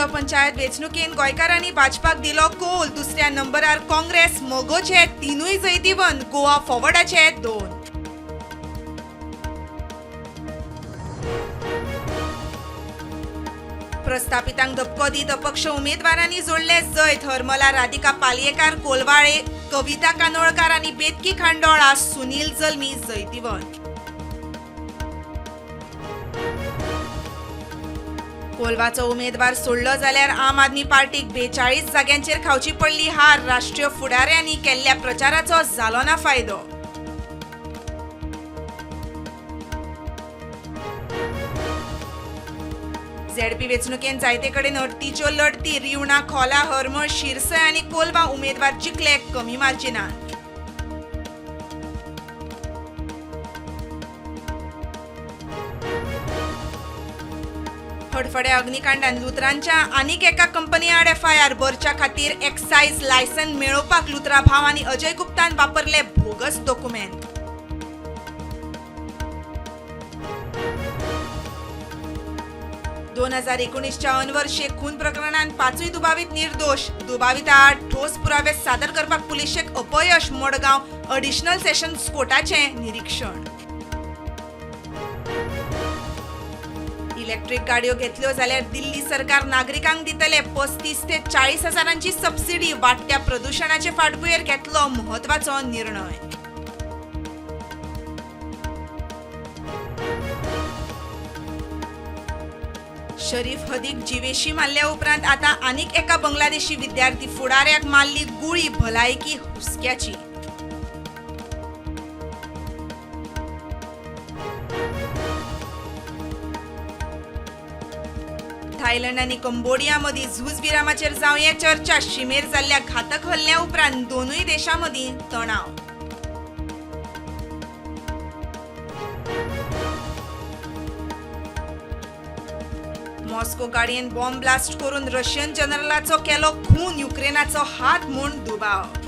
जिल्लो पंचायत वेंचणुकेन गोंयकारांनी भाजपाक दिलो कौल. दुसऱ्या नंबरार काँग्रेस. मोगोचे 3 जैती बंद. गोवा फॉरवर्डाचे 2. प्रस्थापितांक धपको दीत अपक्ष उमेदवारांनी जोडले जैत. हरमला राधिका पालयेकार कोलवाळे, कविता कानोळकार आनी बेतकी खांडोळा. सुनील जल्मी जैतीवंत. कोलवाचो उमेदवार सोडलो जाल्यार आम आदमी पार्टीक 42 जाग्यांचेर खावची पडली हार. राष्ट्रीय फुडाऱ्यांनी केल्ल्या प्रचाराचो जालो ना फायदो. झेडपी वेंचणुकेन जायते कडेन अडतीच्यो लढती. रिवणा, खोला, हरमळ, शिरसय आनी कोलवा उमेदवार जिखले कमी मार्जिनान. फडफड्या अग्निकांडान लुथरांच्या आनीक एका कंपनी आड FIR. बरच्या खातीर एक्सायज लायसन मेळोवपाक लुथरा भाव आनी अजय गुप्तान वापरले बोगस डॉक्युमेंट. दोन 2019च्या अनवर शेख खून प्रकरणात 5 दुबावित निर्दोष. दुबाविता आड ठोस पुरावे सादर करपाक पुलिशेक अपयश. मडगांव अडिशनल सेशन्स कोर्टाचे निरीक्षण. इलेक्ट्रिक गाडयो घेतल्यो जाल्यार दिल्ली सरकार नागरिकांक दितले 35 ते 40 हजारांची सबसिडी. वाडट्या प्रदूषणाचे फाटभुंयेर घेतलो म्हत्वाचो निर्णय. शरीफ हदीक जीवेशी मारल्या उपरांत आता आनीक एका बांगलादेशी विद्यार्थी फुडाऱ्याक मारली गुळी. भलायकी हुस्क्याची. थायलंड आनी कंबोडिया मदीं झूजविरामाचेर जावये चर्चा. शिमेर जाल्ल्या घातक हल्ल्या उपरांत दोनूय देशां मदीं तणाव. मॉस्को गाडयेन बॉम्ब ब्लास्ट करून रशियन जनरलाचो केलो खून. युक्रेनाचो हात म्हूण दुबाव.